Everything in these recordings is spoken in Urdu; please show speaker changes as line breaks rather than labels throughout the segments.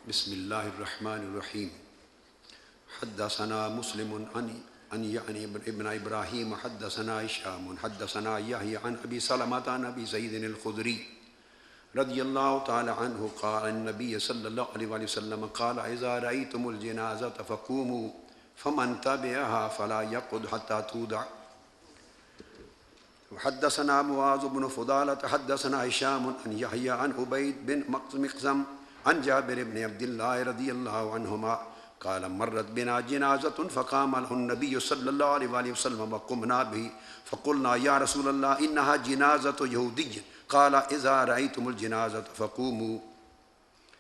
بسم اللہ الرحمن الرحیم حدثنا مسلم عن یعنی ابن ابراہیم حدثنا ہشام حدثنا یحیی عن ابی سلمۃ عن ابی سعید الخدری رضی اللہ تعالی عنہ قال النبی صلی اللہ علیہ وآلہ وسلم قال اذا رأیتم الجنازۃ فقوموا فمن تبعها فلا يقعد حتى تودع. حدثنا معاذ بن فضالة حدثنا هشام عن يحيى عن عبيد بن مقسم عن جابر بن عبد الله رضي الله عنهما قال مرت بنا جنازة فقام له النبي صلى الله عليه وآله وسلم وقمنا به فقلنا يا رسول الله إنها جنازة يهودي قال إذا رأيتم الجنازة فقوموا.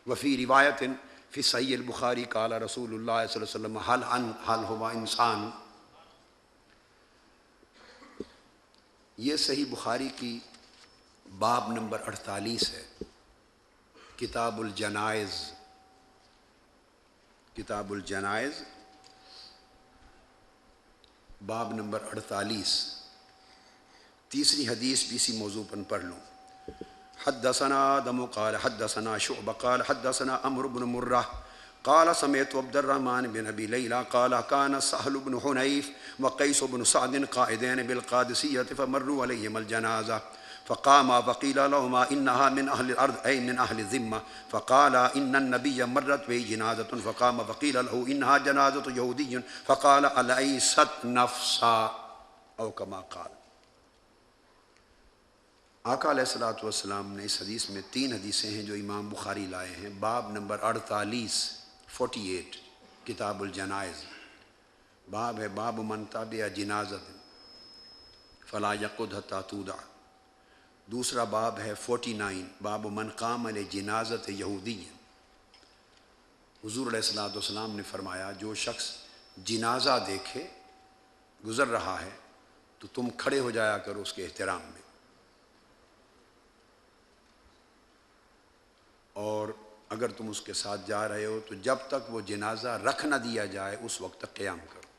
وفي رواية في صحيح البخاري قال رسول الله صلى الله عليه وسلم هل هو إنسان. یہ صحیح بخاری کی باب نمبر 48 ہے، کتاب الجنائز. کتاب الجنائز باب نمبر 48. تیسری حدیث بھی اسی موضوع پر پڑھ لوں. حدثنا آدم قال حدثنا شعبہ قال حدثنا عمرو بن مرہ قال سمعت عبد الرحمن بن ابی لیلى قال كان سهل بن حنيف وقيس بن سعد قائدين بالقادسية فمروا عليهم الجنازة فقاما فقيل لهما انها من اهل الارض اي من اهل الذمة فقال ان النبي مرت به جنازة فقام فقيل له انها جنازة يهودي فقال أليست نفسا او كما قال. آقا علیہ الصلوۃ والسلام نے اس حدیث میں 3 حدیثیں ہیں جو امام بخاری لائے ہیں. باب نمبر 48 کتاب الجنائز. باب ہے باب من تبع جنازۃ فلا یقعد حتی تودع. دوسرا باب ہے 49 باب من قام لجنازۃ یہودی. حضور علیہ الصلوۃ والسلام نے فرمایا جو شخص جنازہ دیکھے گزر رہا ہے تو تم کھڑے ہو جایا کرو اس کے احترام میں، اور اگر تم اس کے ساتھ جا رہے ہو تو جب تک وہ جنازہ رکھ نہ دیا جائے اس وقت تک قیام کرو.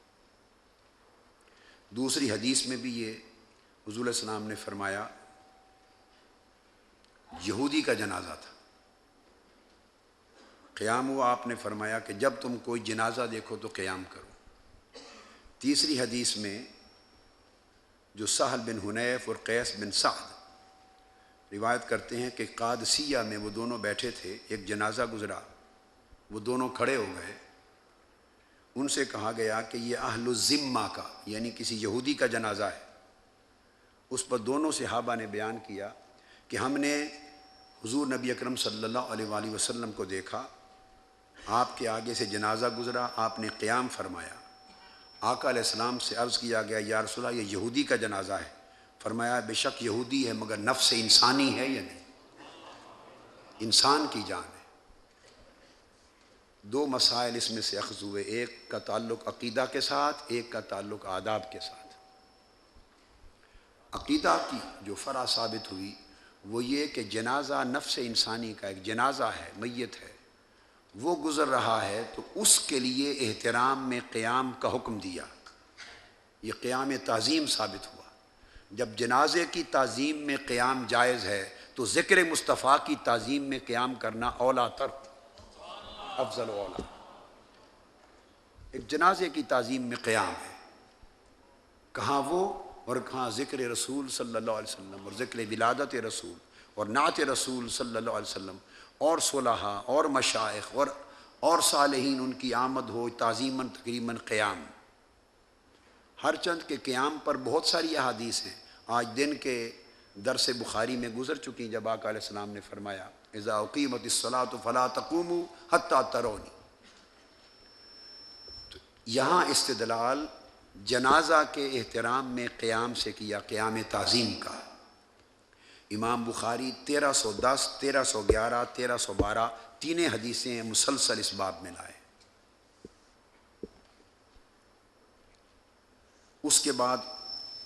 دوسری حدیث میں بھی یہ حضور علیہ السلام نے فرمایا یہودی کا جنازہ تھا، قیام ہوا، آپ نے فرمایا کہ جب تم کوئی جنازہ دیکھو تو قیام کرو. تیسری حدیث میں جو سہل بن حنیف اور قیس بن سعد روایت کرتے ہیں کہ قادسیہ میں وہ دونوں بیٹھے تھے، ایک جنازہ گزرا، وہ دونوں کھڑے ہو گئے. ان سے کہا گیا کہ یہ اہل الذمہ کا یعنی کسی یہودی کا جنازہ ہے. اس پر دونوں صحابہ نے بیان کیا کہ ہم نے حضور نبی اکرم صلی اللہ علیہ وآلہ وسلم کو دیکھا، آپ کے آگے سے جنازہ گزرا، آپ نے قیام فرمایا. آقا علیہ السلام سے عرض کیا گیا یا رسول اللہ یہ یہودی کا جنازہ ہے. فرمایا بے شک یہودی ہے مگر نفس انسانی ہے یا نہیں، انسان کی جان ہے. 2 مسائل اس میں سے اخذ ہوئے، ایک کا تعلق عقیدہ کے ساتھ، ایک کا تعلق آداب کے ساتھ. عقیدہ کی جو فرع ثابت ہوئی وہ یہ کہ جنازہ نفس انسانی کا ایک جنازہ ہے، میت ہے، وہ گزر رہا ہے تو اس کے لیے احترام میں قیام کا حکم دیا. یہ قیام تعظیم ثابت ہوا. جب جنازے کی تعظیم میں قیام جائز ہے تو ذکر مصطفیٰ کی تعظیم میں قیام کرنا اولا تر، افضل و اولا. ایک جنازے کی تعظیم میں قیام ہے، کہاں وہ اور کہاں ذکر رسول صلی اللہ علیہ وسلم اور ذکر ولادت رسول اور نعت رسول صلی اللہ علیہ وسلم اور صلحاء اور مشائخ اور صالحین ان کی آمد ہو تعظیماً تقریباً قیام. ہر چند کے قیام پر بہت ساری احادیث ہیں، آج دن کے درس بخاری میں گزر چکی جب آقا علیہ السلام نے فرمایا اذا اقیمت الصلاۃ فلا تقوموا حتی ترونی. تو یہاں استدلال جنازہ کے احترام میں قیام سے کیا، قیام تعظیم کا. امام بخاری 1310 1311 1312 تینیں حدیثیں مسلسل اس باب میں لائے. اس کے بعد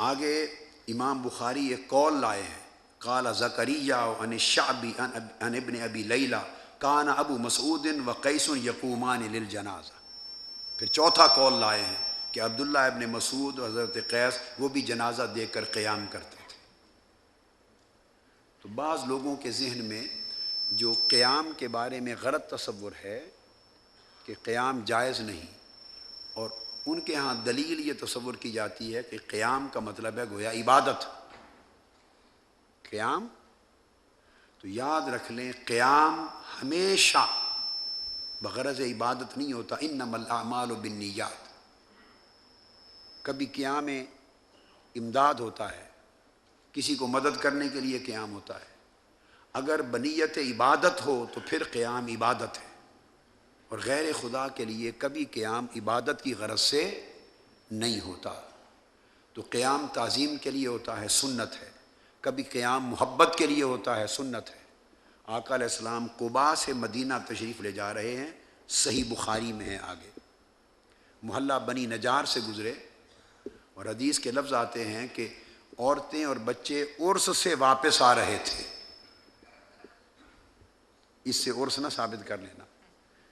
آگے امام بخاری ایک قول لائے ہیں، قال زکریا عن الشعبی عن ابن ابی لیلہ کان ابو مسعود وقیس یقومان للجنازہ. پھر چوتھا قول لائے ہیں کہ عبداللہ ابن مسعود اور حضرت قیس وہ بھی جنازہ دیکھ کر قیام کرتے تھے. تو بعض لوگوں کے ذہن میں جو قیام کے بارے میں غلط تصور ہے کہ قیام جائز نہیں، اور ان کے ہاں دلیل یہ تصور کی جاتی ہے کہ قیام کا مطلب ہے گویا عبادت۔ قیام تو یاد رکھ لیں، قیام ہمیشہ بغرض عبادت نہیں ہوتا، انما الاعمال بالنیات۔ کبھی قیام امداد ہوتا ہے، کسی کو مدد کرنے کے لیے قیام ہوتا ہے۔ اگر بنیت عبادت ہو تو پھر قیام عبادت ہے، اور غیر خدا کے لیے کبھی قیام عبادت کی غرض سے نہیں ہوتا۔ تو قیام تعظیم کے لیے ہوتا ہے، سنت ہے۔ کبھی قیام محبت کے لیے ہوتا ہے، سنت ہے۔ آقا علیہ السلام قباء سے مدینہ تشریف لے جا رہے ہیں، صحیح بخاری میں ہے آگے، محلہ بنی نجار سے گزرے، اور حدیث کے لفظ آتے ہیں کہ عورتیں اور بچے عرس سے واپس آ رہے تھے۔ اس سے عرس نہ ثابت کر لینا،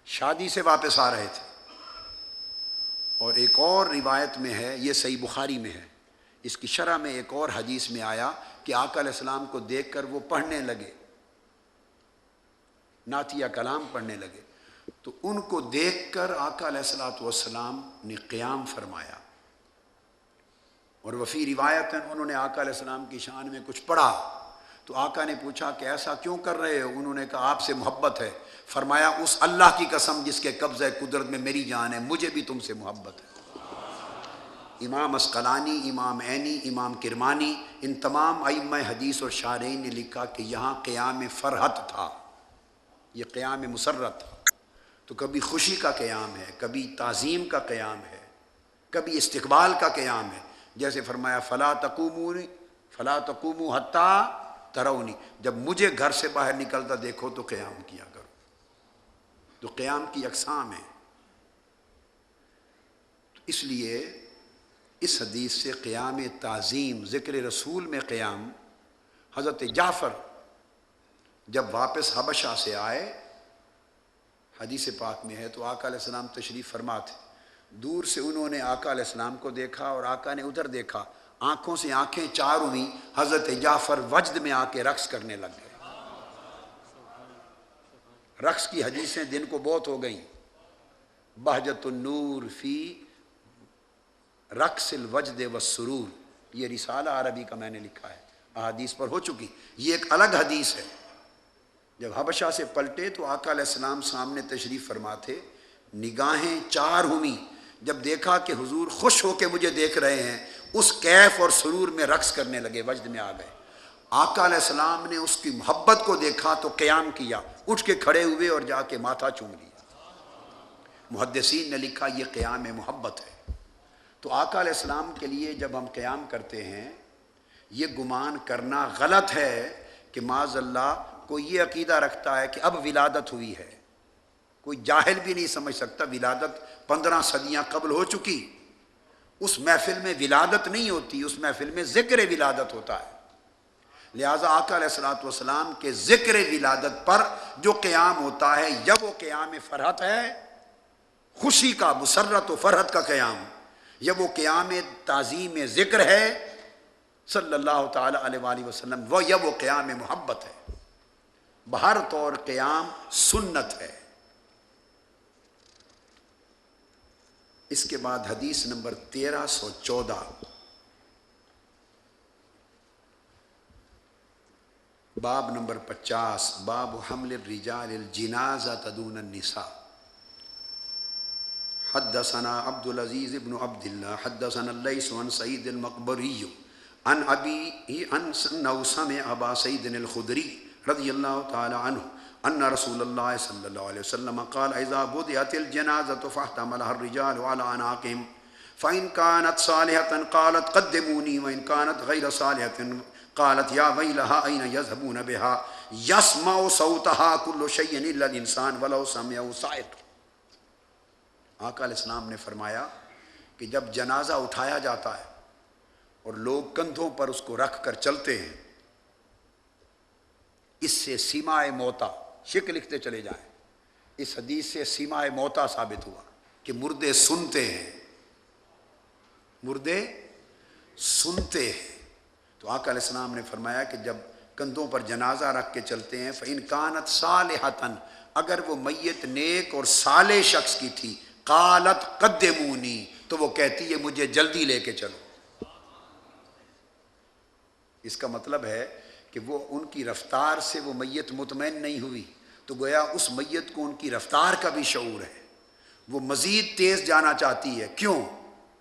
شادی سے واپس آ رہے تھے۔ اور ایک اور روایت میں ہے، یہ صحیح بخاری میں ہے، اس کی شرح میں ایک اور حدیث میں آیا کہ آقا علیہ السلام کو دیکھ کر وہ پڑھنے لگے، نعتیہ کلام پڑھنے لگے، تو ان کو دیکھ کر آقا علیہ السلام نے قیام فرمایا، اور وفی روایت انہوں نے آقا علیہ السلام کی شان میں کچھ پڑھا، تو آقا نے پوچھا کہ ایسا کیوں کر رہے ہو؟ انہوں نے کہا آپ سے محبت ہے۔ فرمایا اس اللہ کی قسم جس کے قبضہ قدرت میں میری جان ہے، مجھے بھی تم سے محبت ہے۔ امام اسقلانی، امام عینی، امام کرمانی، ان تمام ائمہ حدیث اور شارحین نے لکھا کہ یہاں قیام فرحت تھا، یہ قیام مسرت تھا۔ تو کبھی خوشی کا قیام ہے، کبھی تعظیم کا قیام ہے، کبھی استقبال کا قیام ہے۔ جیسے فرمایا فلا تقوموا حتی ترونی، جب مجھے گھر سے باہر نکلتا دیکھو تو قیام کیا کرو۔ تو قیام کی اقسام ہیں۔ تو اس لیے اس حدیث سے قیام تعظیم، ذکر رسول میں قیام، حضرت جعفر جب واپس حبشہ سے آئے، حدیث پاک میں ہے، تو آقا علیہ السلام تشریف فرما تھے۔ دور سے انہوں نے آقا علیہ السلام کو دیکھا، اور آقا نے ادھر دیکھا، آنکھوں سے آنکھیں چار ہوئیں، حضرت جعفر وجد میں آ کے رقص کرنے لگ گئے۔ رقص کی حدیثیں دن کو بہت ہو گئیں، بہجت النور فی رقص الوجد والسرور، یہ رسالہ عربی کا میں نے لکھا ہے، احادیث پر ہو چکی، یہ ایک الگ حدیث ہے۔ جب حبشہ سے پلٹے تو آقا علیہ السلام سامنے تشریف فرما تھے، نگاہیں چار ہوئیں، جب دیکھا کہ حضور خوش ہو کے مجھے دیکھ رہے ہیں، اس کیف اور سرور میں رقص کرنے لگے، وجد میں آ گئے۔ آقا علیہ السلام نے اس کی محبت کو دیکھا تو قیام کیا، اٹھ کے کھڑے ہوئے اور جا کے ماتھا چوم لیا۔ محدثین نے لکھا یہ قیام محبت ہے۔ تو آقا علیہ السلام کے لیے جب ہم قیام کرتے ہیں، یہ گمان کرنا غلط ہے کہ معاذ اللہ کوئی یہ عقیدہ رکھتا ہے کہ اب ولادت ہوئی ہے۔ کوئی جاہل بھی نہیں سمجھ سکتا، ولادت 15 صدیاں قبل ہو چکی۔ اس محفل میں ولادت نہیں ہوتی، اس محفل میں ذکر ولادت ہوتا ہے۔ لہٰذا آقا علیہ السلام کے ذکر ولادت پر جو قیام ہوتا ہے، یا وہ قیام فرحت ہے، خوشی کا، مسرت و فرحت کا قیام، یا وہ قیام تعظیم ذکر ہے صلی اللہ تعالی علیہ وآلہ وسلم، یا وہ قیام محبت ہے۔ بہر طور قیام سنت ہے۔ اس کے بعد حدیث نمبر 1314، باب نمبر 50، باب حمل الرجال الجنازہ دون النساء۔ حدثنا عبد العزیز بن عبد اللہ حدثنا اللیث عن سعید المقبری عن ابی انه سمع ابا سعید الخدری رضی اللہ تعالی عنہ ان رسول اللہ صلی اللہ علیہ وسلم قال اذا بدأت الجنازة فاحتملها الرجال على اعناقهم فإن كانت صالحة قالت قدموني وإن كانت غير صالحة قالت يا ويلها أين يذهبون بها يسمع صوتها كل شيء إلا الإنسان ولو سمعه صاعق۔ آقا علیہ السلام نے فرمایا کہ جب جنازہ اٹھایا جاتا ہے اور لوگ کندھوں پر اس کو رکھ کر چلتے ہیں، اس سے سیمائے موتا، شک لکھتے چلے جائیں، اس حدیث سے سیمائے موتا ثابت ہوا کہ مردے سنتے ہیں، مردے سنتے ہیں۔ تو آقا علیہ السلام نے فرمایا کہ جب کندھوں پر جنازہ رکھ کے چلتے ہیں، فَإِنْ كَانَتْ صَالِحَةً، اگر وہ میت نیک اور صالح شخص کی تھی، قالت قدمونی، تو وہ کہتی ہے مجھے جلدی لے کے چلو۔ اس کا مطلب ہے کہ وہ ان کی رفتار سے وہ میت مطمئن نہیں ہوئی، تو گویا اس میت کو ان کی رفتار کا بھی شعور ہے، وہ مزید تیز جانا چاہتی ہے۔ کیوں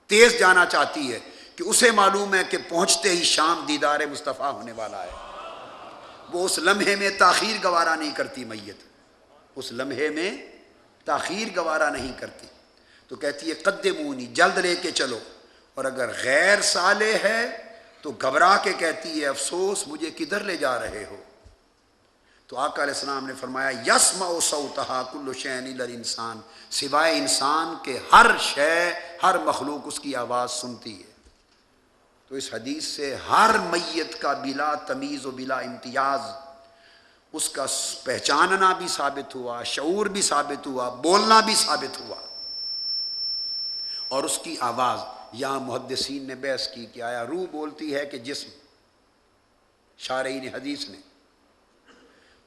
تیز جانا چاہتی ہے؟ کہ اسے معلوم ہے کہ پہنچتے ہی شام دیدار مصطفیٰ ہونے والا ہے، وہ اس لمحے میں تاخیر گوارا نہیں کرتی، میت اس لمحے میں تاخیر گوارا نہیں کرتی، تو کہتی ہے قدمونی، جلد لے کے چلو۔ اور اگر غیر صالح ہے تو گھبرا کے کہتی ہے افسوس مجھے کدھر لے جا رہے ہو؟ تو آقا علیہ السلام نے فرمایا یسمع صوتہا کل شیء الا الانسان، سوائے انسان کے ہر شے، ہر مخلوق اس کی آواز سنتی ہے۔ تو اس حدیث سے ہر میت کا بلا تمیز و بلا امتیاز اس کا پہچاننا بھی ثابت ہوا، شعور بھی ثابت ہوا، بولنا بھی ثابت ہوا، اور اس کی آواز۔ یہاں محدثین نے بحث کی کہ آیا روح بولتی ہے کہ جسم؟ شارحین حدیث نے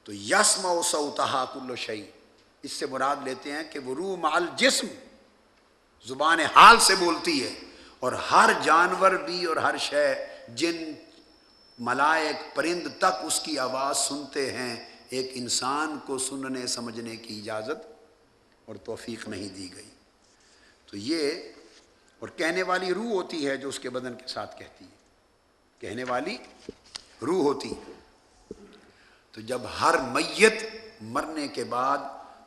تو یسمع صوتہا کل شیء، اس سے مراد لیتے ہیں کہ وہ روح مع الجسم زبان حال سے بولتی ہے، اور ہر جانور بھی اور ہر شے، جن ملائک پرند تک اس کی آواز سنتے ہیں، ایک انسان کو سننے سمجھنے کی اجازت اور توفیق نہیں دی گئی۔ تو یہ، اور کہنے والی روح ہوتی ہے جو اس کے بدن کے ساتھ کہتی ہے، کہنے والی روح ہوتی ہے۔ تو جب ہر میت مرنے کے بعد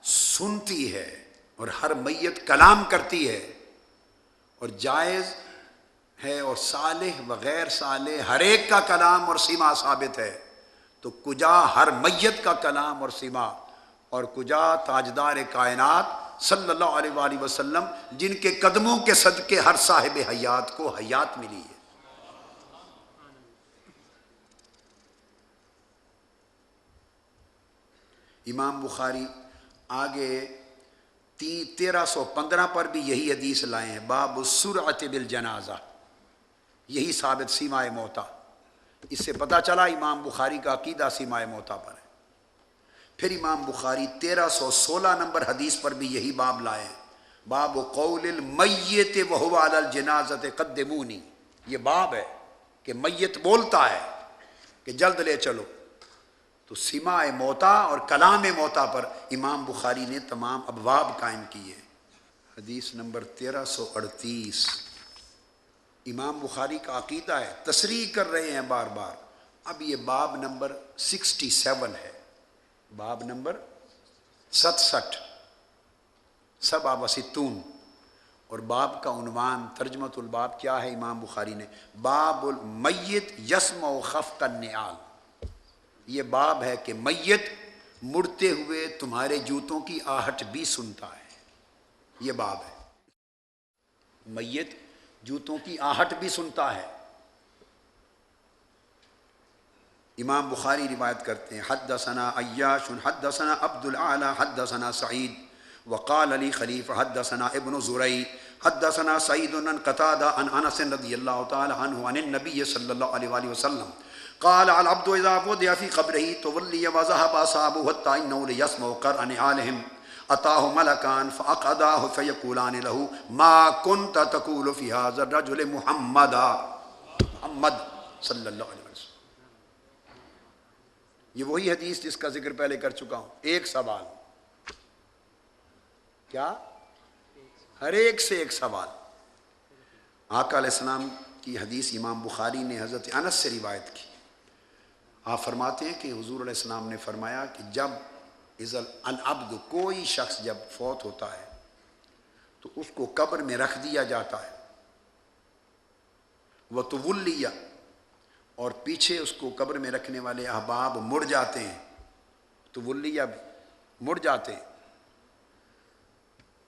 سنتی ہے اور ہر میت کلام کرتی ہے، اور جائز ہے اور صالح و غیر صالح ہر ایک کا کلام اور سما ثابت ہے، تو کجا ہر میت کا کلام اور سما، اور کجا تاجدار کائنات صلی اللہ علیہ وآلہ وسلم جن کے قدموں کے صدقے ہر صاحب حیات کو حیات ملی ہے۔ امام بخاری آگے 1315 پر بھی یہی حدیث لائے ہیں، باب السرعۃ بالجنازہ، یہی ثابت سیمائے موتا۔ اس سے پتہ چلا امام بخاری کا عقیدہ سیمائے موتا پر ہے۔ پھر امام بخاری 1316 نمبر حدیث پر بھی یہی باب لائے ہیں، باب قول المیت وہو علی الجنازۃ قدمونی، یہ باب ہے کہ میت بولتا ہے کہ جلد لے چلو۔ تو سماع موتا اور کلام موتا پر امام بخاری نے تمام ابواب قائم کیے۔ حدیث نمبر 1338، امام بخاری کا عقیدہ ہے، تصریح کر رہے ہیں بار بار۔ اب یہ باب نمبر 67 ہے، باب نمبر 67، 67، اور باب کا عنوان ترجمۃ الباب کیا ہے امام بخاری نے؟ باب المیت یسمع خفق النعال، یہ باب ہے کہ میت مڑتے ہوئے تمہارے جوتوں کی آہٹ بھی سنتا ہے، یہ باب ہے، میت جوتوں کی آہٹ بھی سنتا ہے۔ امام بخاری روایت کرتے ہیں حدثنا عیاش حدثنا عبد الاعلی حدثنا سعید وقال علی خلیفہ حدثنا ابن زرعی حدثنا سعید عن قتادہ عن انس رضی اللہ تعالی عنہ عن النبی صلی اللہ علیہ وآلہ وسلم قال العبد اذا وضع في قبره تولي وذهب اصحابه حتى انه ليسمع قرع نعالهم اتاه ملكان فاقعداه فيقولان له ما كنت تقول في هذا الرجل محمد صلی اللہ علیہ وسلم۔ یہ وہی حدیث جس کا ذکر پہلے کر چکا ہوں۔ ایک سوال، کیا؟ ہر ایک سے ایک سوال۔ آقا علیہ السلام کی حدیث امام بخاری نے حضرت انس سے روایت کی۔ آپ فرماتے ہیں کہ حضور علیہ السلام نے فرمایا کہ جب العبد، کوئی شخص جب فوت ہوتا ہے تو اس کو قبر میں رکھ دیا جاتا ہے، وَتُوُلِّيَ، اور پیچھے اس کو قبر میں رکھنے والے احباب مڑ جاتے ہیں، تولیہ مڑ جاتے ہیں،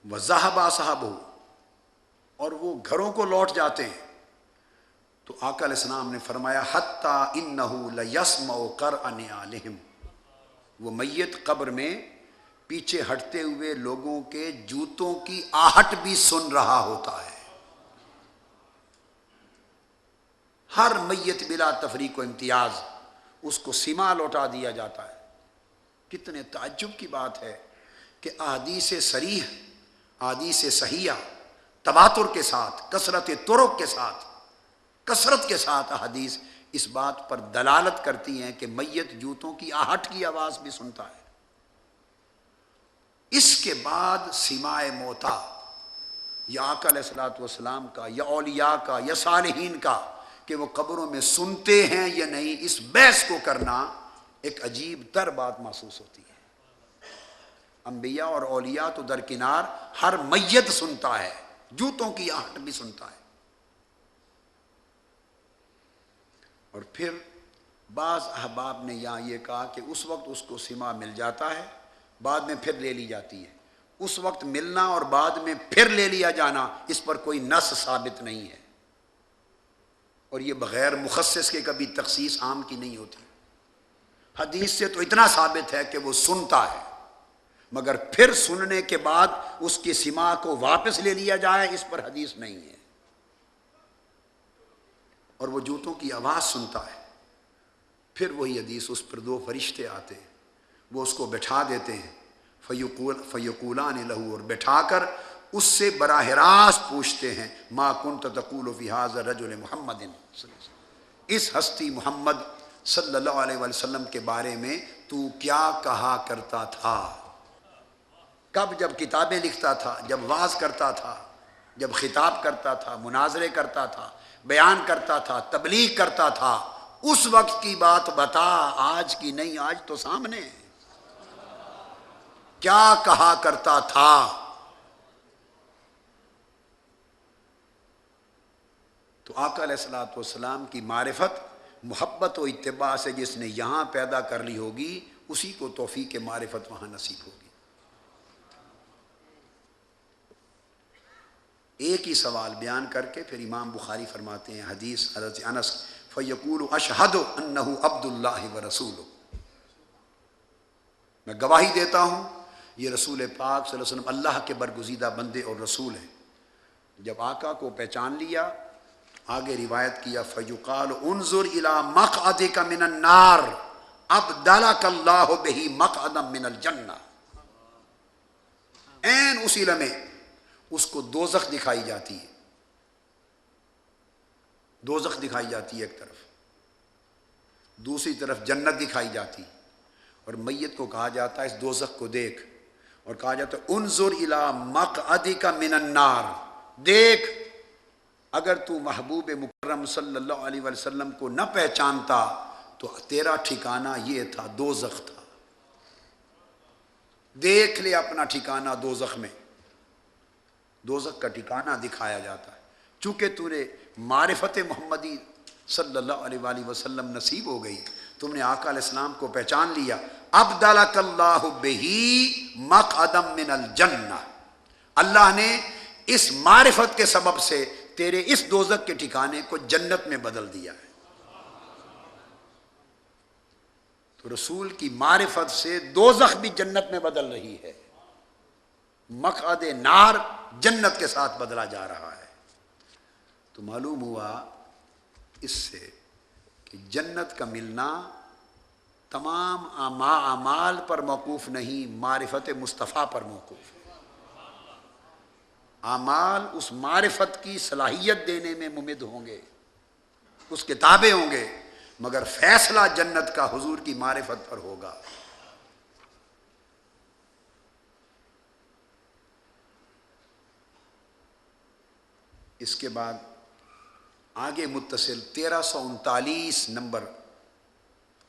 وَذَهَبَ أَصْحَابُهُ، اور وہ گھروں کو لوٹ جاتے ہیں، تو آقا علیہ السلام نے فرمایا حَتَّى إِنَّهُ لَيَسْمَعُ قَرْعَ نِعَالِهِمْ، وہ میت قبر میں پیچھے ہٹتے ہوئے لوگوں کے جوتوں کی آہٹ بھی سن رہا ہوتا ہے۔ ہر میت بلا تفریق و امتیاز اس کو سما لوٹا دیا جاتا ہے۔ کتنے تعجب کی بات ہے کہ احادیث صریح، احادیث صحیحہ تواتر کے ساتھ، کثرت طرق کے ساتھ، کثرت کے ساتھ احادیث اس بات پر دلالت کرتی ہیں کہ میت جوتوں کی آہٹ کی آواز بھی سنتا ہے۔ اس کے بعد سماع موتا یا آقا علیہ الصلوۃ والسلام کا یا اولیاء کا یا صالحین کا کہ وہ قبروں میں سنتے ہیں یا نہیں، اس بحث کو کرنا ایک عجیب تر بات محسوس ہوتی ہے۔ انبیاء اور اولیاء تو درکنار، ہر میت سنتا ہے، جوتوں کی آہٹ بھی سنتا ہے۔ اور پھر بعض احباب نے یہاں یہ کہا کہ اس وقت اس کو سما مل جاتا ہے، بعد میں پھر لے لی جاتی ہے۔ اس وقت ملنا اور بعد میں پھر لے لیا جانا، اس پر کوئی نص ثابت نہیں ہے، اور یہ بغیر مخصص کے کبھی تخصیص عام کی نہیں ہوتی۔ حدیث سے تو اتنا ثابت ہے کہ وہ سنتا ہے، مگر پھر سننے کے بعد اس کی سماع کو واپس لے لیا جائے، اس پر حدیث نہیں ہے۔ اور وہ جوتوں کی آواز سنتا ہے، پھر وہی حدیث، اس پر 2 فرشتے آتے ہیں، وہ اس کو بٹھا دیتے ہیں، فیقولان لہو، اور بٹھا کر اس سے براہ راست پوچھتے ہیں، ما کنت تقول فی ھذا الرجل محمد، اس ہستی محمد صلی اللہ علیہ وسلم کے بارے میں تو کیا کہا کرتا تھا؟ کب؟ جب کتابیں لکھتا تھا، جب وعظ کرتا تھا، جب خطاب کرتا تھا، مناظرے کرتا تھا، بیان کرتا تھا، تبلیغ کرتا تھا، اس وقت کی بات بتا، آج کی نہیں، آج تو سامنے ہے۔ کیا کہا کرتا تھا؟ تو آقا علیہ الصلوۃ والسلام کی معرفت، محبت و اتباع سے جس نے یہاں پیدا کر لی ہوگی، اسی کو توفیق معرفت وہاں نصیب ہوگی۔ ایک ہی سوال بیان کر کے پھر امام بخاری فرماتے ہیں، حدیث حضرت انس، فیقول اشہد انہ عبد اللہ ورسولہ، میں گواہی دیتا ہوں یہ رسول پاک صلی اللہ علیہ وسلم اللہ کے برگزیدہ بندے اور رسول ہیں۔ جب آقا کو پہچان لیا، آگے روایت کیا، فیقال انظر الی مقعدک من النار ابدلک اللہ بہ مقعدا من الجنہ، عین اسی لمحے اس کو دوزخ دکھائی جاتی ہے، دوزخ دکھائی جاتی ہے ایک طرف، دوسری طرف جنت دکھائی جاتی، اور میت کو کہا جاتا ہے اس دوزخ کو دیکھ، اور کہا جاتا ہے انظر الی مقعدک من النار، دیکھ، اگر تو محبوب مکرم صلی اللہ علیہ وسلم کو نہ پہچانتا تو تیرا ٹھکانہ یہ تھا، دوزخ تھا، دیکھ لے اپنا ٹھکانہ دوزخ میں۔ دوزخ کا ٹھکانہ دکھایا جاتا ہے۔ چونکہ تو نے معرفت محمدی صلی اللہ علیہ وآلہ وسلم نصیب ہو گئی، تم نے آقا علیہ السلام کو پہچان لیا، ابدلک اللہ بہی مقعدا من الجنہ، اللہ نے اس معرفت کے سبب سے تیرے اس دوزخ کے ٹھکانے کو جنت میں بدل دیا ہے۔ تو رسول کی معرفت سے دوزخ بھی جنت میں بدل رہی ہے، مقعد نار جنت کے ساتھ بدلا جا رہا ہے۔ تو معلوم ہوا اس سے کہ جنت کا ملنا تمام اعمال پر موقوف نہیں، معرفت مصطفیٰ پر موقوف ہے۔ اعمال اس معرفت کی صلاحیت دینے میں ممد ہوں گے، اس کے تابع ہوں گے، مگر فیصلہ جنت کا حضور کی معرفت پر ہوگا۔ اس کے بعد آگے متصل 1339 نمبر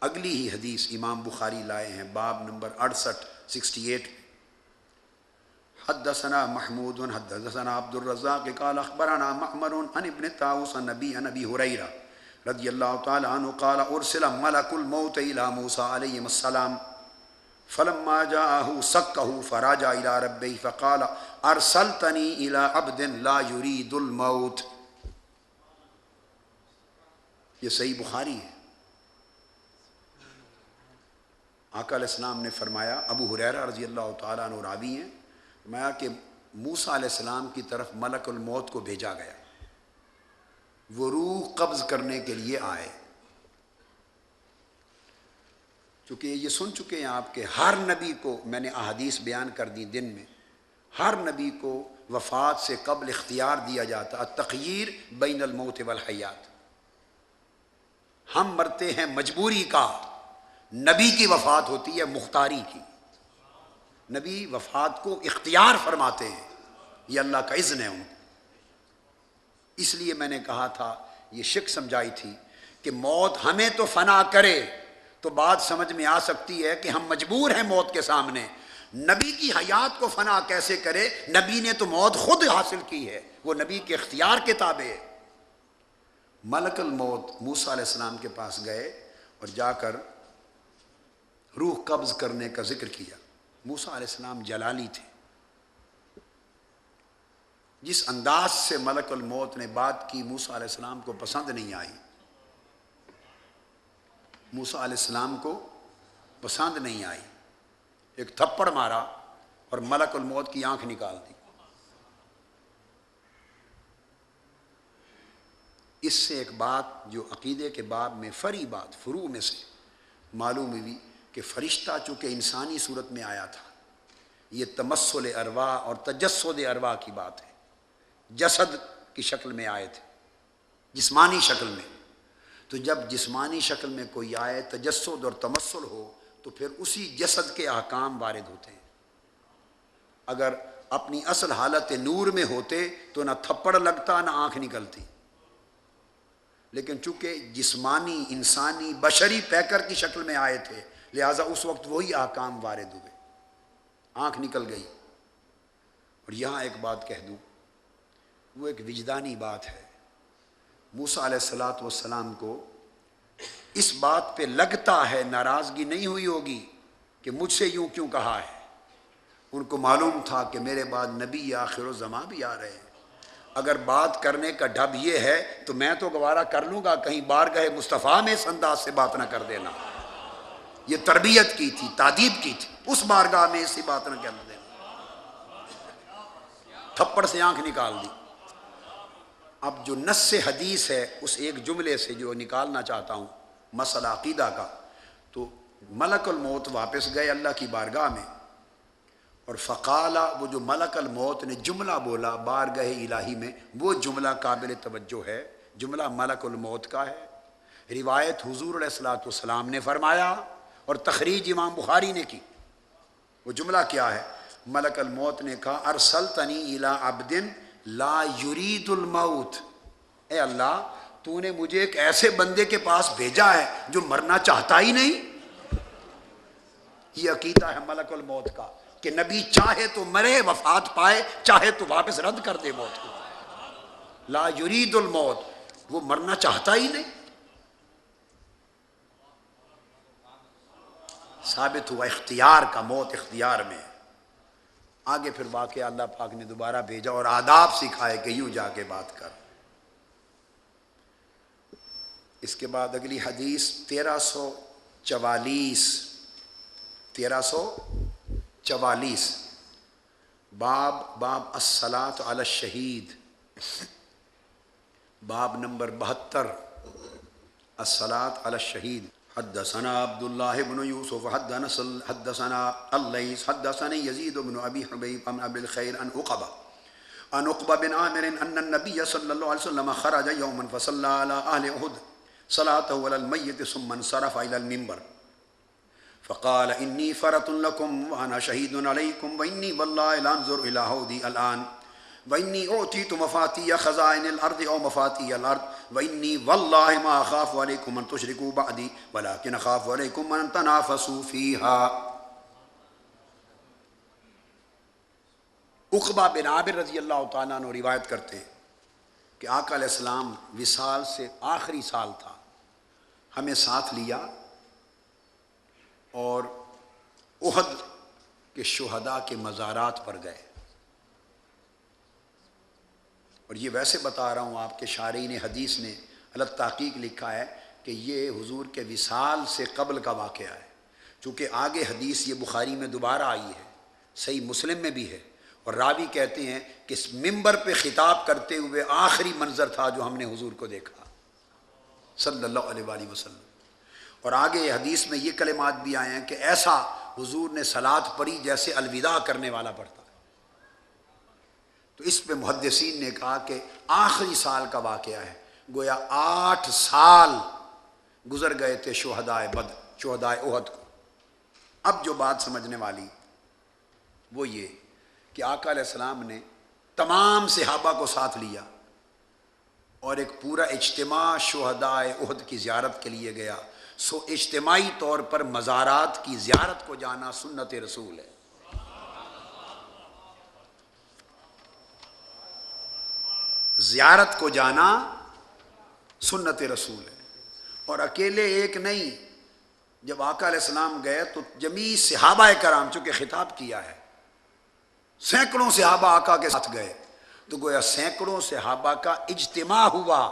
اگلی ہی حدیث امام بخاری لائے ہیں، باب نمبر 68 حدثنا محمود حدثنا عبد الرزاق قال اخبرنا معمر عن ابن طاووس عن ابي هريره رضی اللہ تعالی عنہ قال ارسل ملک الموت الى موسى علیہ السلام فلما جاءه سكه فراجع الى ربه فقال ارسلتني الى عبد لا يريد الموت۔ یہ صحیح بخاری ہے۔ آقا علیہ السلام نے فرمایا، ابو ہریرہ رضی اللہ تعالیٰ عنہ راوی ہیں، فرمایا کہ موسیٰ علیہ السلام کی طرف ملک الموت کو بھیجا گیا، وہ روح قبض کرنے کے لیے آئے۔ چونکہ یہ سن چکے ہیں آپ کہ ہر نبی کو، میں نے احادیث بیان کر دی دن میں، ہر نبی کو وفات سے قبل اختیار دیا جاتا، التخییر بین الموت والحیات۔ ہم مرتے ہیں مجبوری کا، نبی کی وفات ہوتی ہے مختاری کی۔ نبی وفات کو اختیار فرماتے ہیں، یہ اللہ کا اذن ہے ان کو۔ اس لیے میں نے کہا تھا، یہ شک سمجھائی تھی کہ موت ہمیں تو فنا کرے تو بات سمجھ میں آ سکتی ہے کہ ہم مجبور ہیں موت کے سامنے۔ نبی کی حیات کو فنا کیسے کرے؟ نبی نے تو موت خود حاصل کی ہے، وہ نبی کے اختیار کے تابع ہے۔ ملک الموت موسیٰ علیہ السلام کے پاس گئے اور جا کر روح قبض کرنے کا ذکر کیا۔ موسیٰ علیہ السلام جلالی تھے، جس انداز سے ملک الموت نے بات کی موسیٰ علیہ السلام کو پسند نہیں آئی، موسیٰ علیہ السلام کو پسند نہیں آئی، ایک تھپڑ مارا اور ملک الموت کی آنکھ نکال دی۔ اس سے ایک بات جو عقیدے کے باب میں فرعی بات، فروع میں سے معلوم ہوئی کہ فرشتہ چونکہ انسانی صورت میں آیا تھا، یہ تمثل ارواح اور تجسد ارواح کی بات ہے، جسد کی شکل میں آئے تھے، جسمانی شکل میں۔ تو جب جسمانی شکل میں کوئی آئے، تجسد اور تمثل ہو، تو پھر اسی جسد کے احکام وارد ہوتے ہیں۔ اگر اپنی اصل حالت نور میں ہوتے تو نہ تھپڑ لگتا نہ آنکھ نکلتی، لیکن چونکہ جسمانی انسانی بشری پیکر کی شکل میں آئے تھے، لہٰذا اس وقت وہی احکام وارد ہوئے، آنکھ نکل گئی۔ اور یہاں ایک بات کہہ دوں، وہ ایک وجدانی بات ہے۔ موسیٰ علیہ السلام کو اس بات پہ لگتا ہے ناراضگی نہیں ہوئی ہوگی کہ مجھ سے یوں کیوں کہا ہے۔ ان کو معلوم تھا کہ میرے بعد نبی آخر الزمان بھی آ رہے ہیں، اگر بات کرنے کا ڈھب یہ ہے تو میں تو گوارا کر لوں گا، کہیں بارگاہ مصطفیٰ میں اس انداز سے بات نہ کر دینا۔ یہ تربیت کی تھی، تادیب کی تھی، اس بارگاہ میں ایسی بات نہ کر دینا۔ تھپڑ سے آنکھ نکال دی۔ اب جو نص حدیث ہے اس ایک جملے سے جو نکالنا چاہتا ہوں مسئلہ عقیدہ کا، تو ملک الموت واپس گئے اللہ کی بارگاہ میں، اور فقالا، وہ جو ملک الموت نے جملہ بولا بارگاہ الہی میں، وہ جملہ قابل توجہ ہے، جملہ ملک الموت کا ہے۔ روایت حضور علیہ الصلوۃ والسلام نے فرمایا اور تخریج امام بخاری نے کی۔ وہ جملہ کیا ہے؟ ملک الموت نے کہا، ارسلتنی الی عبد لا یرید الموت، اے اللہ تو نے مجھے ایک ایسے بندے کے پاس بھیجا ہے جو مرنا چاہتا ہی نہیں۔ یہ عقیدہ ہے ملک الموت کا کہ نبی چاہے تو مرے وفات پائے، چاہے تو واپس رد کر دے موت کو۔ لا یرید الموت، وہ مرنا چاہتا ہی نہیں۔ ثابت ہوا اختیار کا، موت اختیار میں۔ آگے پھر واقعہ اللہ پاک نے دوبارہ بھیجا اور آداب سکھائے کہ یوں جا کے بات کر۔ اس کے بعد اگلی حدیث 1344 باب الصلاۃ علی الشہید، باب نمبر 72، الصلاۃ علی الشہید۔ حدثنا عبد الله بن يوسف حدثنا الليث حدثني يزيد بن ابي حبيب عن ابي الخير عن عقبة بن عامر ان النبي صلى الله عليه وسلم خرج يوما فصلى على اهل احد صلاته على الميت ثم انصرف الى المنبر فقال اني فرط لكم وانا شهيد عليكم واني والله لا انظر الى حوضي الان وإني أوتيت مفاتيح خزائن الأرض أو مفاتيح الأرض وإني والله ما أخاف عليكم أن تشركوا بعدي ولكن أخاف عليكم أن تنافسوا فيها۔ عقبہ بن عامر رضی اللہ تعالیٰ عنہ روایت کرتے ہیں کہ آقا علیہ السلام وصال سے آخری سال تھا، ہمیں ساتھ لیا اور احد کے شہداء کے مزارات پر گئے۔ اور یہ ویسے بتا رہا ہوں، آپ کے شارحین حدیث نے الگ تحقیق لکھا ہے کہ یہ حضور کے وصال سے قبل کا واقعہ ہے، چونکہ آگے حدیث یہ بخاری میں دوبارہ آئی ہے، صحیح مسلم میں بھی ہے، اور راوی کہتے ہیں کہ اس ممبر پہ خطاب کرتے ہوئے آخری منظر تھا جو ہم نے حضور کو دیکھا صلی اللہ علیہ وآلہ وسلم۔ اور آگے حدیث میں یہ کلمات بھی آئے ہیں کہ ایسا حضور نے صلاۃ پڑھی جیسے الوداع کرنے والا پڑھتا ہے۔ تو اس پہ محدثین نے کہا کہ آخری سال کا واقعہ ہے، گویا 8 سال گزر گئے تھے شہدائے بدر، شہدائے احد کو۔ اب جو بات سمجھنے والی وہ یہ کہ آقا علیہ السلام نے تمام صحابہ کو ساتھ لیا اور ایک پورا اجتماع شہدائے احد کی زیارت کے لیے گیا۔ سو اجتماعی طور پر مزارات کی زیارت کو جانا سنت رسول ہے۔ زیارت کو جانا سنت رسول ہے، اور اکیلے ایک نہیں، جب آقا علیہ السلام گئے تو جمیع صحابہ کرام، چونکہ خطاب کیا ہے، سینکڑوں صحابہ آقا کے ساتھ گئے، تو گویا سینکڑوں صحابہ کا اجتماع ہوا۔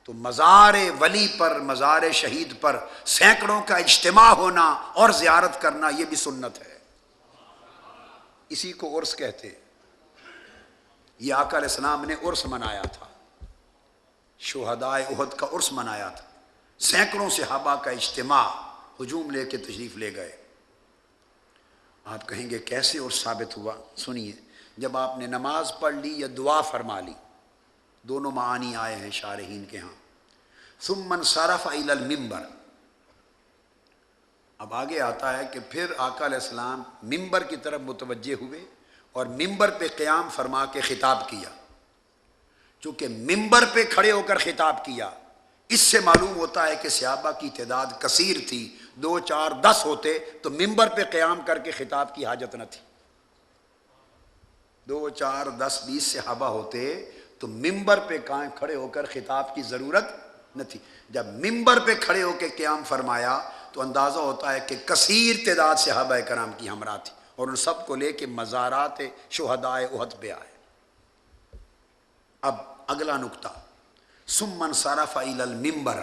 تو مزار ولی پر، مزار شہید پر سینکڑوں کا اجتماع ہونا اور زیارت کرنا یہ بھی سنت ہے، اسی کو عرس کہتے ہیں۔ یہ آقا علیہ السلام نے عرس منایا تھا، شہدائے احد کا عرس منایا تھا، سینکڑوں صحابہ کا اجتماع ہجوم لے کے تشریف لے گئے۔ آپ کہیں گے کیسے عرس ثابت ہوا؟ سنیے، جب آپ نے نماز پڑھ لی یا دعا فرما لی، دونوں معانی آئے ہیں شارحین کے ہاں۔ ثم انصرف الی المنبر، اب آگے آتا ہے کہ پھر آقا علیہ السلام منبر کی طرف متوجہ ہوئے اور منبر پہ قیام فرما کے خطاب کیا۔ چونکہ منبر پہ کھڑے ہو کر خطاب کیا، اس سے معلوم ہوتا ہے کہ صحابہ کی تعداد کثیر تھی، 2 4 10 ہوتے تو منبر پہ قیام کر کے خطاب کی حاجت نہ تھی۔ 2 4 10 20 صحابہ ہوتے تو ممبر پہ کھڑے ہو کر خطاب کی ضرورت نہ تھی۔ جب ممبر پہ کھڑے ہو کے قیام فرمایا تو اندازہ ہوتا ہے کہ کثیر تعداد صحابہ کرام کی ہمراہ تھی، اور ان سب کو لے کے مزارات شہدائے احد پہ آئے۔ اب اگلا نکتہ، ثم انصرف الی المنبر،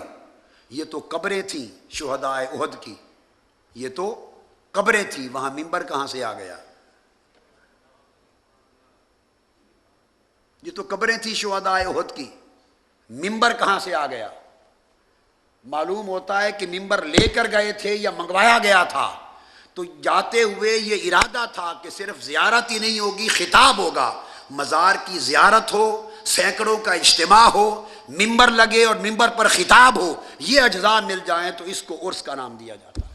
یہ تو قبریں تھیں شہدائے احد کی، یہ تو قبریں تھیں، وہاں منبر کہاں سے آ گیا؟ یہ تو قبریں تھیں شہدائے احد کی، منبر کہاں سے آ گیا؟ معلوم ہوتا ہے کہ منبر لے کر گئے تھے یا منگوایا گیا تھا۔ تو جاتے ہوئے یہ ارادہ تھا کہ صرف زیارت ہی نہیں ہوگی، خطاب ہوگا، مزار کی زیارت ہو، سینکڑوں کا اجتماع ہو، منبر لگے اور منبر پر خطاب ہو، یہ اجزاء مل جائیں تو اس کو عرس کا نام دیا جاتا ہے۔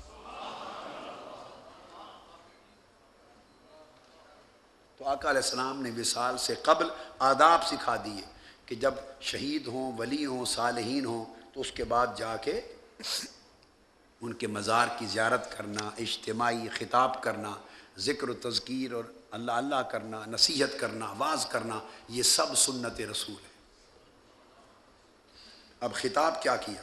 تو آقا علیہ السلام نے وصال سے قبل آداب سکھا دیے کہ جب شہید ہوں، ولی ہوں، صالحین ہوں تو اس کے بعد جا کے ان کے مزار کی زیارت کرنا، اجتماعی خطاب کرنا، ذکر و تذکیر اور اللہ اللہ کرنا، نصیحت کرنا، واعظ کرنا، یہ سب سنت رسول ہے۔ اب خطاب کیا کیا؟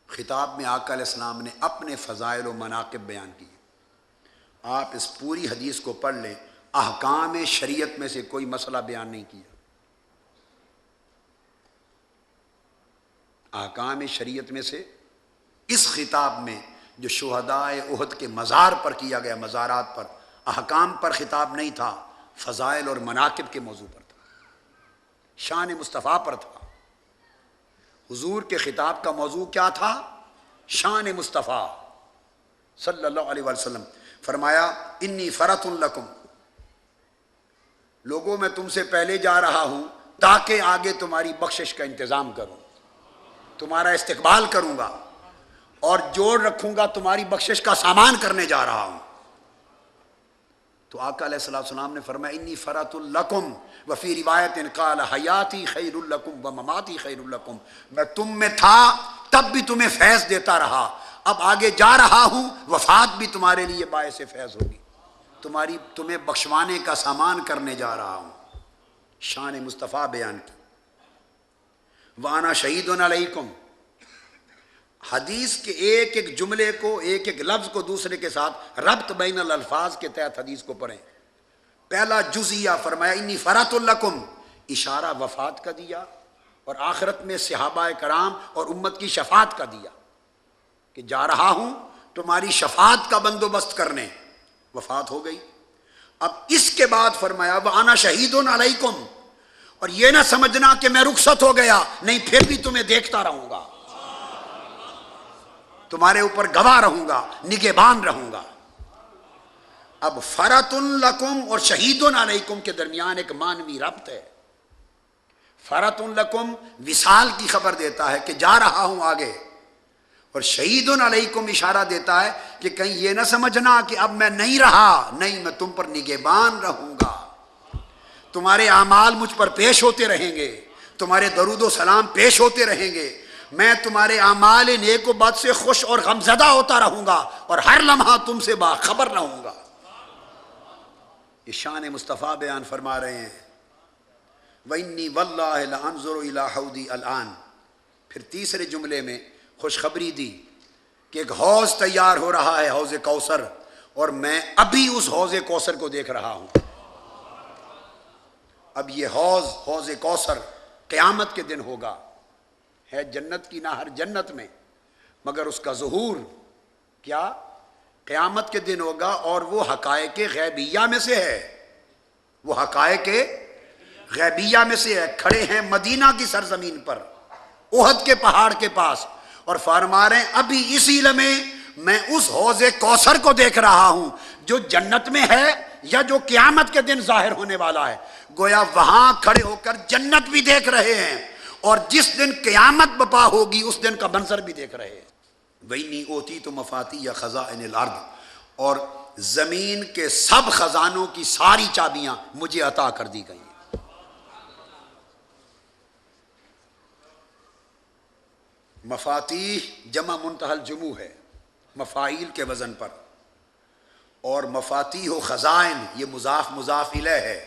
خطاب میں آقا علیہ السلام نے اپنے فضائل و مناقب بیان کیے۔ آپ اس پوری حدیث کو پڑھ لیں، احکام شریعت میں سے کوئی مسئلہ بیان نہیں کیا۔ احکام شریعت میں سے اس خطاب میں جو شہدائے احد کے مزار پر کیا گیا، مزارات پر، احکام پر خطاب نہیں تھا، فضائل اور مناقب کے موضوع پر تھا، شان مصطفیٰ پر تھا۔ حضور کے خطاب کا موضوع کیا تھا؟ شان مصطفیٰ صلی اللہ علیہ وسلم۔ فرمایا انی فرۃ لکم، لوگوں میں تم سے پہلے جا رہا ہوں تاکہ آگے تمہاری بخشش کا انتظام کروں، تمہارا استقبال کروں گا اور جوڑ رکھوں گا، تمہاری بخشش کا سامان کرنے جا رہا ہوں۔ تو آقا علیہ السلام نے فرمایا انی فرۃ لکم، وفی روایت قال حیاتی خیر لکم ومماتی خیر لکم، میں تم میں تھا تب بھی تمہیں فیض دیتا رہا، اب آگے جا رہا ہوں، وفات بھی تمہارے لیے باعث فیض ہوگی، تمہیں بخشوانے کا سامان کرنے جا رہا ہوں۔ شان مصطفیٰ بیان کی۔ وانا شہید علیکم، حدیث کے ایک ایک جملے کو، ایک ایک لفظ کو دوسرے کے ساتھ ربط بین الالفاظ کے تحت حدیث کو پڑھیں۔ پہلا جزیہ فرمایا انی فرۃ لکم، اشارہ وفات کا دیا اور آخرت میں صحابہ کرام اور امت کی شفاعت کا دیا کہ جا رہا ہوں تمہاری شفاعت کا بندوبست کرنے، وفات ہو گئی۔ اب اس کے بعد فرمایا وانا شہید علیکم، اور یہ نہ سمجھنا کہ میں رخصت ہو گیا، نہیں، پھر بھی تمہیں دیکھتا رہوں گا، تمہارے اوپر گواہ رہوں گا، نگہبان رہوں گا۔ اب فرۃ لکم اور شہید علیکم کے درمیان ایک معنوی ربط ہے۔ فرۃ لکم وصال کی خبر دیتا ہے کہ جا رہا ہوں آگے، اور شہید علیکم اشارہ دیتا ہے کہ کہیں یہ نہ سمجھنا کہ اب میں نہیں رہا، نہیں، میں تم پر نگہبان رہوں گا، تمہارے اعمال مجھ پر پیش ہوتے رہیں گے، تمہارے درود و سلام پیش ہوتے رہیں گے، میں تمہارے اعمال نیک و بد سے خوش اور غمزدہ ہوتا رہوں گا، اور ہر لمحہ تم سے باخبر رہوں گا۔ یہ شان مصطفیٰ بیان فرما رہے ہیں۔ وَإِنِّي وَاللَّهِ لَأَنظُرُ إِلَىٰ حَوْضِي الْآنَ۔ پھر تیسرے جملے میں خوشخبری دی کہ ایک حوض تیار ہو رہا ہے، حوض کوثر، اور میں ابھی اس حوض کوثر کو دیکھ رہا ہوں۔ اب یہ حوض کوثر قیامت کے دن ہوگا، ہے جنت کی نہر جنت میں، مگر اس کا ظہور کیا قیامت کے دن ہوگا، اور وہ حقائق غیبیہ میں سے ہے، وہ حقائق غیبیہ میں سے ہے۔ کھڑے ہیں مدینہ کی سرزمین پر، احد کے پہاڑ کے پاس، اور فرما رہے ہیں ابھی اسی لمحے میں اس حوض کوثر کو دیکھ رہا ہوں جو جنت میں ہے یا جو قیامت کے دن ظاہر ہونے والا ہے۔ گویا وہاں کھڑے ہو کر جنت بھی دیکھ رہے ہیں، اور جس دن قیامت بپا ہوگی اس دن کا منظر بھی دیکھ رہے ہیں۔ وَإِنِّي أُوتِيتُ مَفَاتِيحَ خَزَائِنِ الْأَرْضِ، اور زمین کے سب خزانوں کی ساری چابیاں مجھے عطا کر دی گئی ہیں۔ مفاتیح جمع منتہی الجموع ہے، مفاعیل کے وزن پر، اور مفاتیح و خزائن یہ مضاف مضاف الیہ ہے۔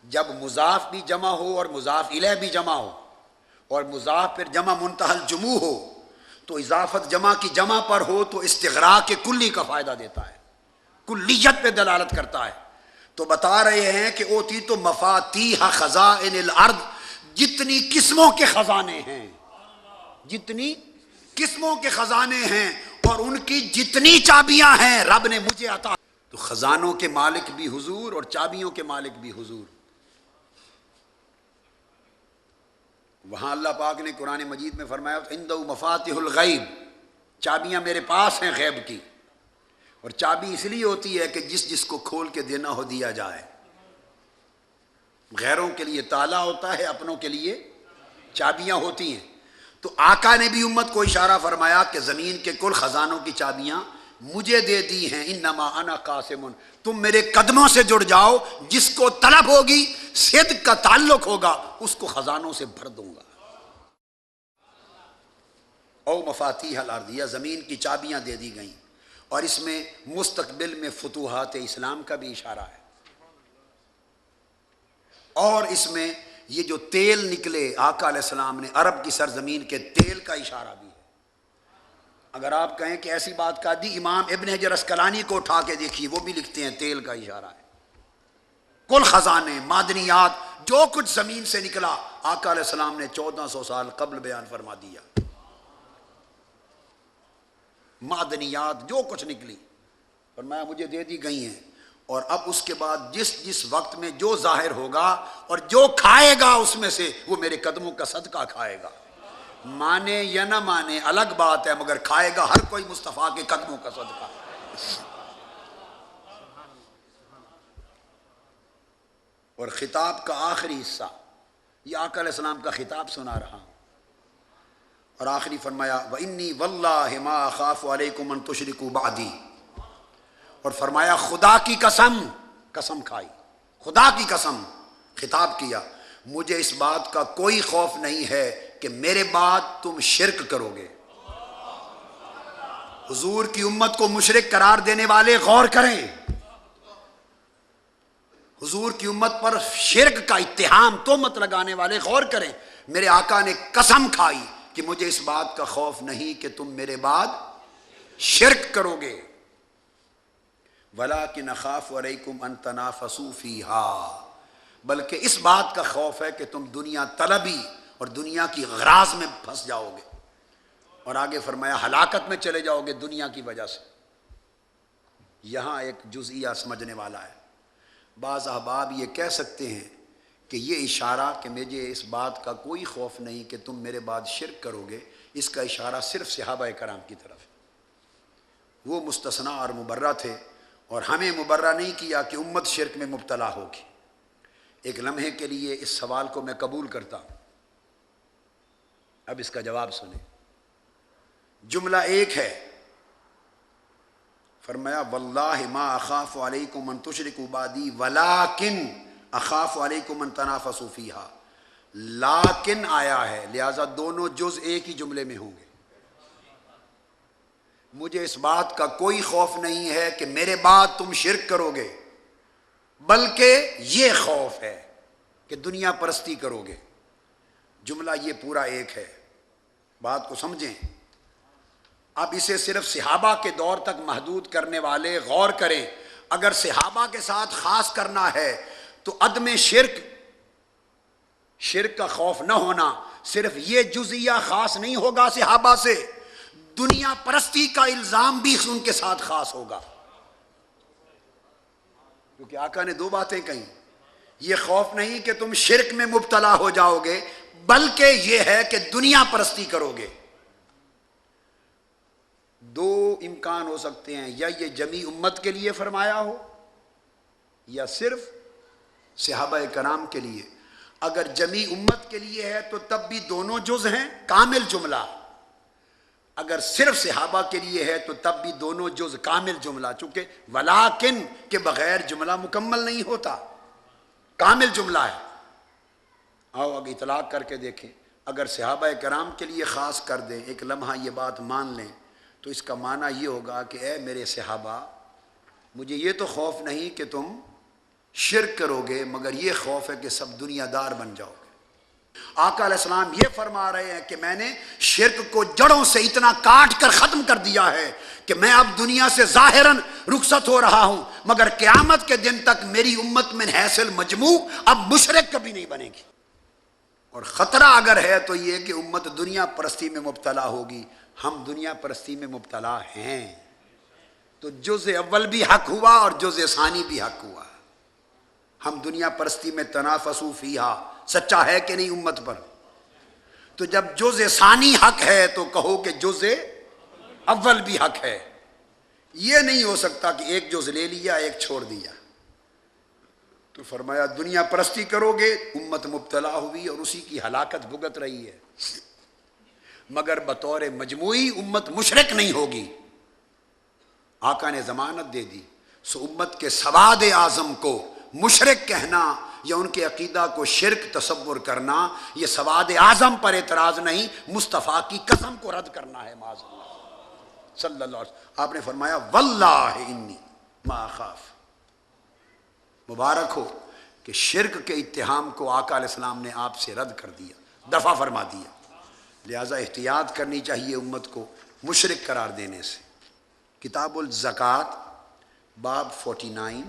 جب مضاف بھی جمع ہو اور مضاف الیہ بھی جمع ہو، اور مضاف پھر جمع منتہی الجموع ہو، تو اضافت جمع کی جمع پر ہو تو استغراق کے کلی کا فائدہ دیتا ہے، کلیت پہ دلالت کرتا ہے۔ تو بتا رہے ہیں کہ اوتی تو مفاتیح خزائن الارض، جتنی قسموں کے خزانے ہیں، جتنی قسموں کے خزانے ہیں، اور ان کی جتنی چابیاں ہیں رب نے مجھے عطا۔ تو خزانوں کے مالک بھی حضور اور چابیوں کے مالک بھی حضور۔ وہاں اللہ پاک نے قرآن مجید میں فرمایا عندہ مفاتیح الغیب، چابیاں میرے پاس ہیں غیب کی، اور چابی اس لیے ہوتی ہے کہ جس جس کو کھول کے دینا ہو دیا جائے۔ غیروں کے لیے تالا ہوتا ہے، اپنوں کے لیے چابیاں ہوتی ہیں۔ تو آقا نے بھی امت کو اشارہ فرمایا کہ زمین کے کل خزانوں کی چابیاں مجھے دے دی ہیں، انما انا قاسم، تم میرے قدموں سے جڑ جاؤ، جس کو طلب ہوگی، صدق کا تعلق ہوگا، اس کو خزانوں سے بھر دوں گا۔ او مفاتیح الارض، یا زمین کی چابیاں دے دی گئیں، اور اس میں مستقبل میں فتوحات اسلام کا بھی اشارہ ہے، اور اس میں یہ جو تیل نکلے آقا علیہ السلام نے عرب کی سرزمین کے تیل کا اشارہ بھی ہے۔ اگر آپ کہیں کہ ایسی بات کا دی، امام ابن حجر اسقلانی کو اٹھا کے دیکھیے، وہ بھی لکھتے ہیں تیل کا اشارہ ہے۔ کل خزانے، معدنیات، جو کچھ زمین سے نکلا آقا علیہ السلام نے 1400 سال قبل بیان فرما دیا۔ معدنیات جو کچھ نکلی فرمایا مجھے دے دی گئی ہیں، اور اب اس کے بعد جس جس وقت میں جو ظاہر ہوگا اور جو کھائے گا اس میں سے وہ میرے قدموں کا صدقہ کھائے گا۔ مانے یا نہ مانے الگ بات ہے، مگر کھائے گا ہر کوئی مصطفیٰ کے قدموں کا صدقہ۔ اور خطاب کا آخری حصہ یہ آقا علیہ السلام کا خطاب سنا رہا ہوں، اور آخری فرمایا وَإِنِّي وَاللَّهِ مَا أَخَافُ عَلَيْكُمْ أَن تُشْرِكُوا بَعْدِي، اور فرمایا خدا کی قسم، قسم کھائی، خدا کی قسم خطاب کیا، مجھے اس بات کا کوئی خوف نہیں ہے کہ میرے بعد تم شرک کرو گے۔ حضور کی امت کو مشرک قرار دینے والے غور کریں، حضور کی امت پر شرک کا اتہام تہمت لگانے والے غور کریں۔ میرے آقا نے قسم کھائی کہ مجھے اس بات کا خوف نہیں کہ تم میرے بعد شرک کرو گے۔ وَلَٰكِنْ أَخَافُ عَلَيْكُمْ أَن تَنَافَسُوا فِيهَا، بلکہ اس بات کا خوف ہے کہ تم دنیا طلبی اور دنیا کی غراض میں پھنس جاؤ گے، اور آگے فرمایا ہلاکت میں چلے جاؤ گے دنیا کی وجہ سے۔ یہاں ایک جزئیہ سمجھنے والا ہے۔ بعض احباب یہ کہہ سکتے ہیں کہ یہ اشارہ کہ مجھے اس بات کا کوئی خوف نہیں کہ تم میرے بعد شرک کرو گے، اس کا اشارہ صرف صحابہ کرام کی طرف ہے، وہ مستثنا اور مبرہ تھے، اور ہمیں مبرہ نہیں کیا کہ امت شرک میں مبتلا ہوگی۔ ایک لمحے کے لیے اس سوال کو میں قبول کرتا ہوں، اب اس کا جواب سنیں۔ جملہ ایک ہے، فرمایا واللہ ما اخاف علیکم ان تشرکوا بعدی ولکن اخاف علیکم ان تنافسوا فیہا، لیکن آیا ہے، لہذا دونوں جز ایک ہی جملے میں ہوں گے۔ مجھے اس بات کا کوئی خوف نہیں ہے کہ میرے بعد تم شرک کرو گے، بلکہ یہ خوف ہے کہ دنیا پرستی کرو گے۔ جملہ یہ پورا ایک ہے، بات کو سمجھیں۔ اب اسے صرف صحابہ کے دور تک محدود کرنے والے غور کریں، اگر صحابہ کے ساتھ خاص کرنا ہے تو عدم شرک کا خوف نہ ہونا صرف یہ جزیہ خاص نہیں ہوگا صحابہ سے، دنیا پرستی کا الزام بھی ان کے ساتھ خاص ہوگا، کیونکہ آقا نے دو باتیں کہیں، یہ خوف نہیں کہ تم شرک میں مبتلا ہو جاؤ گے، بلکہ یہ ہے کہ دنیا پرستی کرو گے۔ دو امکان ہو سکتے ہیں، یا یہ جمیع امت کے لیے فرمایا ہو یا صرف صحابہ کرام کے لیے۔ اگر جمیع امت کے لیے ہے تو تب بھی دونوں جز ہیں، کامل جملہ۔ اگر صرف صحابہ کے لیے ہے تو تب بھی دونوں جز کامل جملہ، چونکہ ولیکن کے بغیر جملہ مکمل نہیں ہوتا، کامل جملہ ہے۔ آؤ اب اطلاق کر کے دیکھیں، اگر صحابہ کرام کے لیے خاص کر دیں، ایک لمحہ یہ بات مان لیں، تو اس کا معنی یہ ہوگا کہ اے میرے صحابہ، مجھے یہ تو خوف نہیں کہ تم شرک کرو گے، مگر یہ خوف ہے کہ سب دنیا دار بن جاؤ گے۔ آقا علیہ السلام یہ فرما رہے ہیں کہ میں نے شرک کو جڑوں سے اتنا کاٹ کر ختم کر دیا ہے کہ میں اب دنیا سے ظاہراً رخصت ہو رہا ہوں، مگر قیامت کے دن تک میری امت من حیث المجموع اب مشرک کبھی نہیں بنے گی۔ اور خطرہ اگر ہے تو یہ کہ امت دنیا پرستی میں مبتلا ہوگی۔ ہم دنیا پرستی میں مبتلا ہیں، تو جز اول بھی حق ہوا اور جز ثانی بھی حق ہوا۔ ہم دنیا پرستی میں تنافسوا فیہا، سچا ہے کہ نہیں امت پر؟ تو جب جز ثانی حق ہے تو کہو کہ جز اول بھی حق ہے۔ یہ نہیں ہو سکتا کہ ایک جز لے لیا ایک چھوڑ دیا۔ تو فرمایا دنیا پرستی کرو گے، امت مبتلا ہوئی اور اسی کی ہلاکت بھگت رہی ہے، مگر بطور مجموعی امت مشرک نہیں ہوگی۔ آقا نے ضمانت دے دی، سو امت کے سواد اعظم کو مشرک کہنا یا ان کے عقیدہ کو شرک تصور کرنا، یہ سواد اعظم پر اعتراض نہیں، مصطفیٰ کی قسم کو رد کرنا ہے معاذ اللہ صلی اللہ علیہ وسلم۔ آپ نے فرمایا واللہ انی ما اخاف، مبارک ہو کہ شرک کے اتہام کو آقا علیہ السلام نے آپ سے رد کر دیا، دفع فرما دیا۔ لہٰذا احتیاط کرنی چاہیے امت کو مشرک قرار دینے سے۔ کتاب الزکوٰۃ باب 49،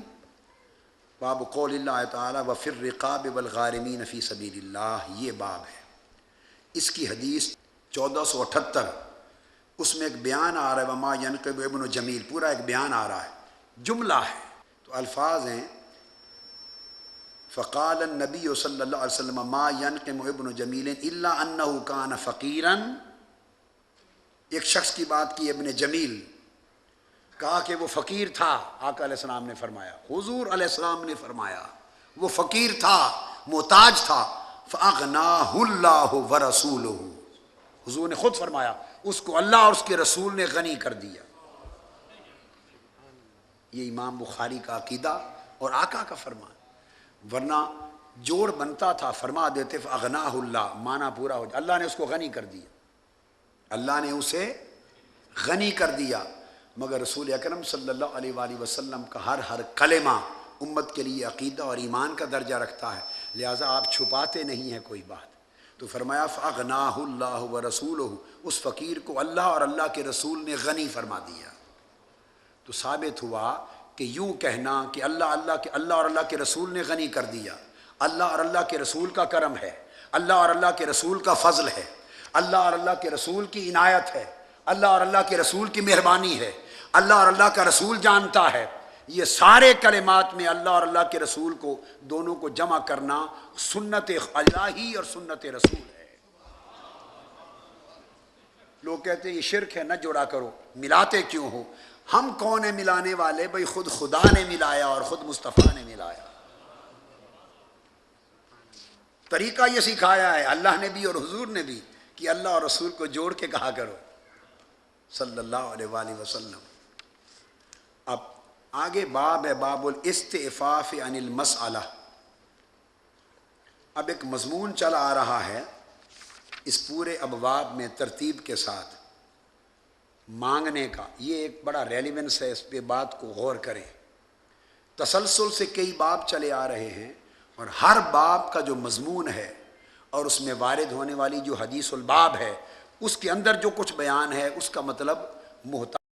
باب قول اللہ تعالیٰ وفی الرقاب والغارمین فی سبیل اللہ، یہ باب ہے۔ اس کی حدیث 1478، اس میں ایک بیان آ رہا ہے وما ینقب ابن جمیل، پورا ایک بیان آ رہا ہے، جملہ ہے تو الفاظ ہیں فقال النبی صلی اللہ علیہ وسلم ما ینقم ابن جمیل الا انہ کان فقیرا، ایک شخص کی بات کی ابن جمیل، کہا کہ وہ فقیر تھا۔ آقا علیہ السلام نے فرمایا، حضور علیہ السلام نے فرمایا وہ فقیر تھا، محتاج تھا، فاغناہ اللہ ورسولہ، حضور نے خود فرمایا اس کو اللہ اور اس کے رسول نے غنی کر دیا۔ یہ امام بخاری کا عقیدہ اور آقا کا فرمان، ورنہ جوڑ بنتا تھا فرما دیتے فاغناہ اللہ، معنی پورا ہو جائے، اللہ نے اس کو غنی کر دیا، اللہ نے اسے غنی کر دیا۔ مگر رسول اکرم صلی اللہ علیہ وآلہ وسلم کا ہر کلمہ امت کے لیے عقیدہ اور ایمان کا درجہ رکھتا ہے، لہٰذا آپ چھپاتے نہیں ہیں کوئی بات۔ تو فرمایا فاغناہ اللہ ورسولہ، اس فقیر کو اللہ اور اللہ کے رسول نے غنی فرما دیا۔ تو ثابت ہوا کہ یوں کہنا کہ اللہ اور اللہ کے رسول نے غنی کر دیا، اللہ اور اللہ کے رسول کا کرم ہے، اللہ اور اللہ کے رسول کا فضل ہے، اللہ اور اللہ کے رسول کی عنایت ہے، اللہ اور اللہ کے رسول کی مہربانی ہے، اللہ اور اللہ کا رسول جانتا ہے، یہ سارے کلمات میں اللہ اور اللہ کے رسول کو دونوں کو جمع کرنا سنت الہی اور سنت رسول ہے۔ لوگ کہتے ہیں یہ شرک ہے، نہ جوڑا کرو، ملاتے کیوں ہو؟ ہم کون ہیں ملانے والے؟ بھئی خود خدا نے ملایا اور خود مصطفیٰ نے ملایا، طریقہ یہ سکھایا ہے اللہ نے بھی اور حضور نے بھی کہ اللہ اور رسول کو جوڑ کے کہا کرو صلی اللہ علیہ وآلہ وسلم۔ اب آگے باب ہے باب الاستعفاف عن المسئلہ۔ اب ایک مضمون چلا آ رہا ہے اس پورے ابواب میں ترتیب کے ساتھ، مانگنے کا۔ یہ ایک بڑا ریلیونس ہے، اس پہ بات کو غور کریں۔ تسلسل سے کئی باب چلے آ رہے ہیں اور ہر باب کا جو مضمون ہے اور اس میں وارد ہونے والی جو حدیث الباب ہے، اس کے اندر جو کچھ بیان ہے اس کا مطلب محتاج